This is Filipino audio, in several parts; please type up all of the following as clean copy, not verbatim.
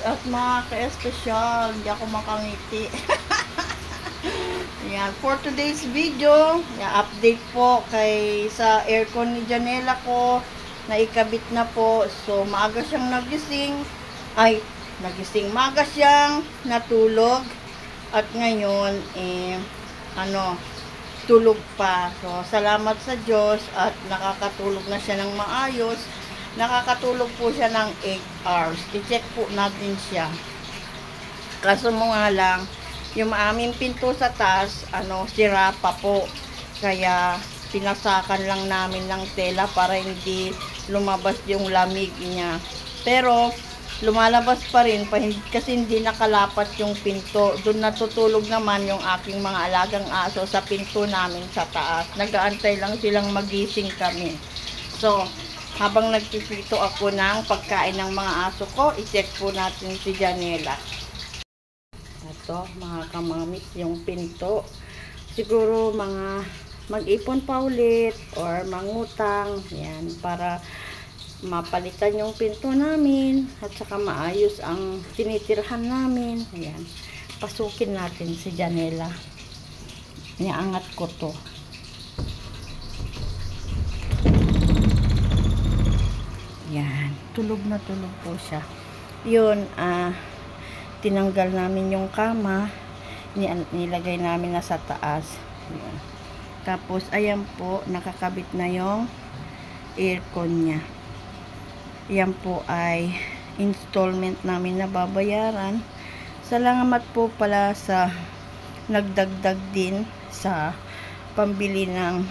at mga ka-espesyal. Hindi ako makangiti. Yan, for today's video, update po sa aircon ni Janela ko na ikabit na po. So, maaga siyang maaga siyang natulog at ngayon, tulog pa. So, salamat sa Diyos at nakakatulog na siya ng maayos. Nakakatulog po siya ng 8 hours. I-check po natin siya. Kaso mo nga lang, yung aming pinto sa taas, sira pa po. Kaya, pinasakan lang namin ng tela para hindi lumabas yung lamig niya. Pero, lumalabas pa rin kasi hindi nakalapat yung pinto. Doon natutulog naman yung aking mga alagang aso sa pinto namin sa taas. Nag-aantay lang silang magising kami. So, habang nagpipito ako ng pagkain ng mga aso ko, i-check po natin si Janela. Ito, mga kamamit, yung pinto. Siguro mga mag-ipon pa ulit or mangutang. Yan, para mapalitan yung pinto namin at saka maayos ang tinitirhan namin. Ayan, pasukin natin si Janela. Niangat ko to. Yan, tulog na tulog po siya. Yun, tinanggal namin yung kama, nilagay namin na sa taas. Yan. Tapos ayan po, nakakabit na yung aircon niya. Yan po ay installment namin na babayaran. Salamat po pala sa nagdagdag din sa pambili ng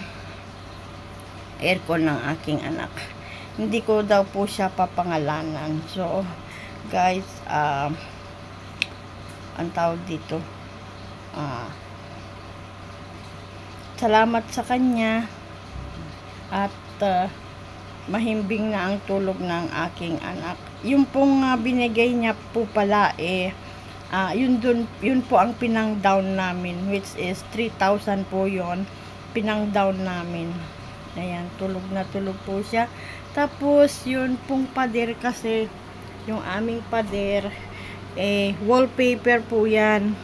aircon ng aking anak. Hindi ko daw po siya papangalanan. So, guys, ang tawag dito, salamat sa kanya at mahimbing na ang tulog ng aking anak. Yung pong binigay niya po pala yun po ang pinang-down namin, which is 3,000 po yun. Pinang-down namin. Ayan, tulog na tulog po siya. Tapos, yun pong pader kasi, yung aming pader, wallpaper po yan.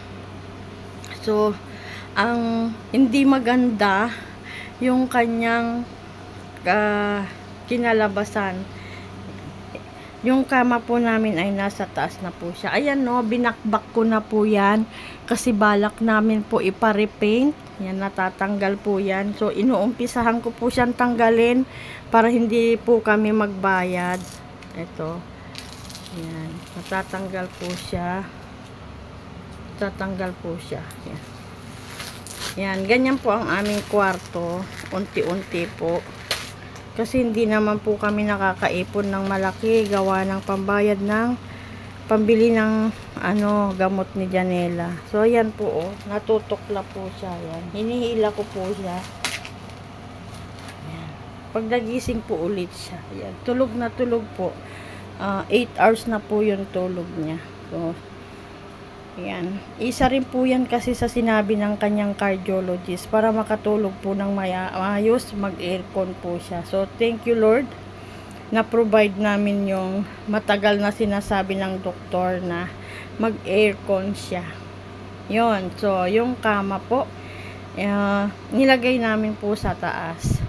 So, ang hindi maganda, yung kanyang kinalabasan. Yung kama po namin ay nasa taas na po siya. Ayan no, binakbak ko na po yan. Kasi balak namin po ipa-repaint. Yan, natatanggal po yan. So, inuumpisahan ko po siyang tanggalin para hindi po kami magbayad. Ito. Yan, natatanggal po siya. Tatanggal po siya. Yan. Yan, ganyan po ang aming kwarto. Unti-unti po. Kasi hindi naman po kami nakakaipon ng malaki, gawa ng pambayad ng pambili ng gamot ni Janela. So ayan po, natutukla po siya. Yan. Hinihila ko po siya. Ayan. Pag nagising po ulit siya. Ayan. Tulog na tulog po. 8 hours na po yung tulog niya. So ayan. Isa rin po yan kasi sa sinabi ng kanyang cardiologist para makatulog po ng maayos, mag-aircon po siya. So, thank you Lord na provide namin yung matagal na sinasabi ng doktor na mag-aircon siya. Yun. So, yung kama po, nilagay namin po sa taas.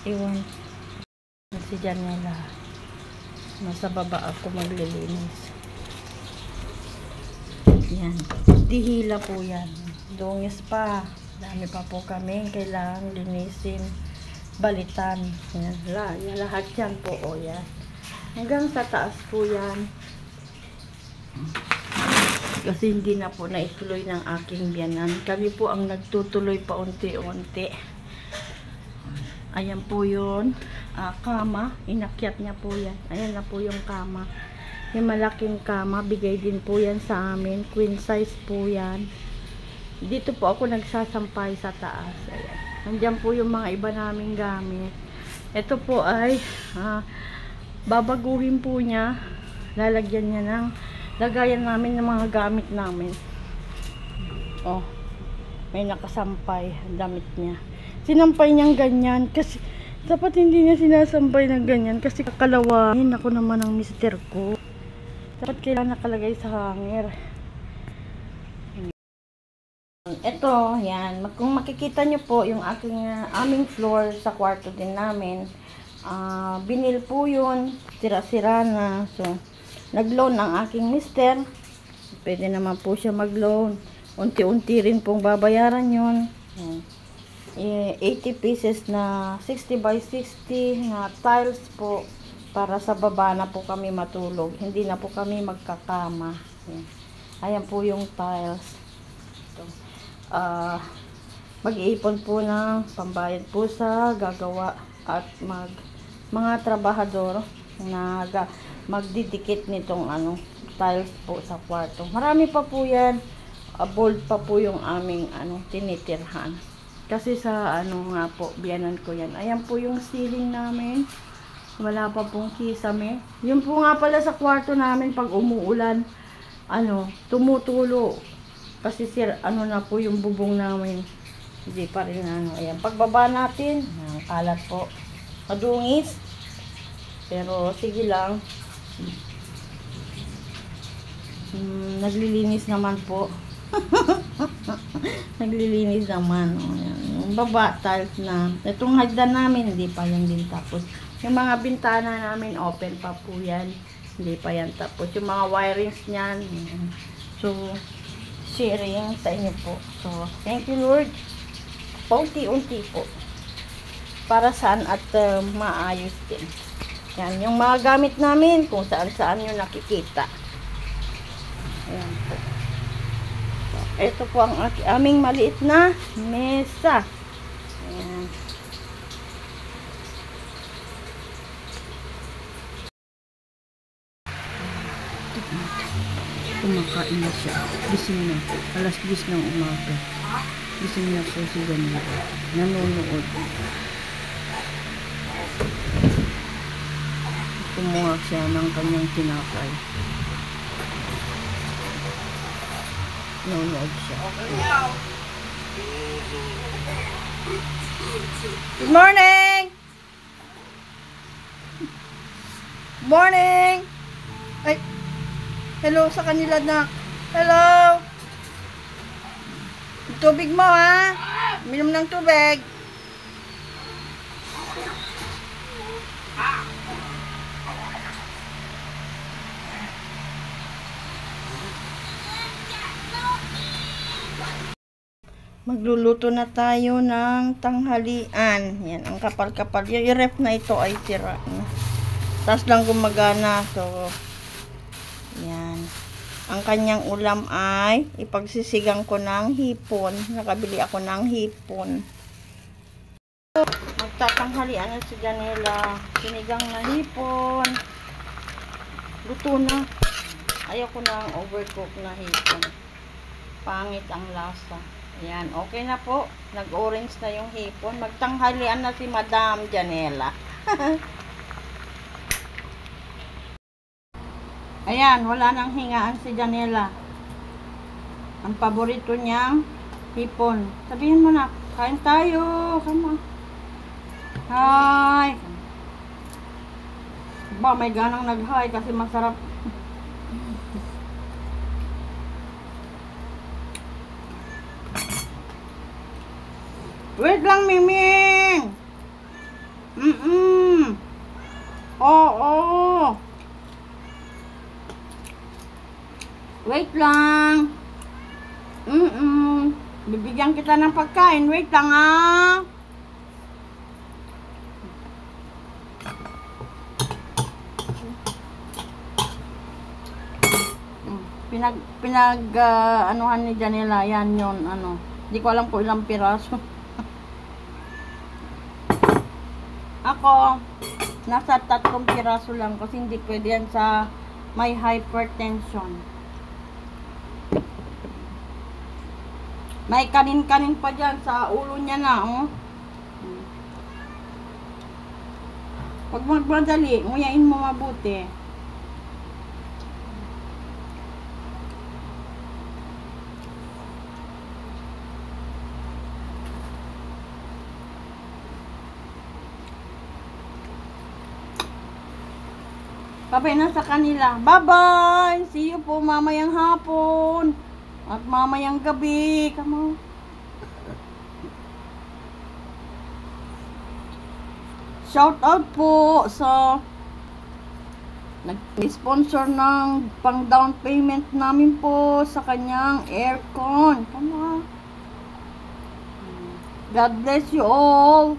Iwan si Janela, nasa baba ako maglilinis. Yan, dihila po yan, dungis pa, dami pa po kami kailangan linisin, balitan. Yan, lahat yan po. O yan, hanggang sa taas po yan kasi hindi na po naituloy ng aking biyanan. Kami po ang nagtutuloy pa unti-unti. Ayan po yun, kama, inakyat niya po yan. Ayan na po yung kama. Yung malaking kama, bigay din po yan sa amin. Queen size po yan. Dito po ako nagsasampay sa taas. Ayan. Nandiyan po yung mga iba naming gamit. Ito po ay babaguhin po niya. Lalagyan niya ng lagayan namin ng mga gamit namin. Oh, may nakasampay ang damit niya. Sinampay niyang ganyan kasi dapat hindi niya sinasampay ng ganyan kasi kakalawahin ako naman ng mister ko. Dapat kailangan nakalagay sa hanger. Ito, yan. Kung makikita nyo po yung aming floor sa kwarto din namin, binil po yun, sira-sira na. So, nag-loan ang aking mister. Pwede naman po siya mag-loan. Unti-unti rin pong babayaran yun. 80 pieces na 60 by 60 na tiles po para sa baba na po kami matulog. Hindi na po kami magkakama. Ayan po yung tiles. Mag-iipon po ng pambayad po sa gagawa at mga trabahador na magdidikit nitong tiles po sa kwarto. Marami pa po yan. Bold pa po yung aming tinitirhan. Kasi sa nga po, biyanan ko yan. Ayan po yung ceiling namin. Wala pa pong kisame. Yun po nga pala sa kwarto namin pag umuulan, tumutulo. Kasi na po yung bubong namin. Hindi pa rin Ayan, pagbaba natin, kalat po. Madungis. Pero sige lang. Naglilinis naman po. Naglilinis naman. Yung baba, tiles na. Itong hagdan namin, hindi pa yan din tapos. Yung mga bintana namin, open pa po yan. Hindi pa yan tapos. Yung mga wirings niyan. So, sharing sa inyo po. So, thank you Lord. Paunti-unti po. Para saan at maayos din. Yan, yung mga gamit namin, kung saan-saan nyo nakikita. Ayan po. So, ito po ang aming maliit na mesa. Ayan. Kumakain na siya. Gising na. Alas 10 ng umaga. Gising na po si Janira. Nanonood. Kumuha siya ng kanyang tinapay. Nanonood siya. Good morning! Morning! Ay! Hello sa kanila na. Hello. Tubig mo ha. Minom ng tubig. Magluluto na tayo ng tanghalian. Yan, ang kapal-kapal. Yung ref na ito ay tira na. Tapos lang gumagana. So, yan. Ang kanyang ulam ay ipagsisigang ko ng hipon. Nakabili ako ng hipon. Magtatanghalian na si Janela. Sinigang na hipon. Luto na. Ayoko na ang overcook na hipon. Pangit ang lasa. Yan. Okay na po. Nag-orange na yung hipon. Magtanghalian na si Madam Janela. Ayan, wala nang hingaan si Janela. Ang paborito niyang hipon. Sabihin mo na, kain tayo. Come on. Hi. Ba, may ganang nag-hi kasi masarap. Wait lang, Miming. Oo. Wait lang. Bibigyan kita ng pagkain. Wait lang ah. Anuhan ni Janela. Yan yun. Hindi ko alam kung ilang piraso. Ako, nasa 3 piraso lang kasi hindi pwede yan sa may hypertension. May kanin-kanin pa dyan sa ulo niya na, oh. Pag magmadali, nguyain mo mabuti. Babay na sa kanila. Bye-bye! See you po mamayang hapon. At mamayang gabi. Come on. Shout out po sa nag-sponsor ng pang down payment namin po sa kanyang aircon. Come on. God bless you all.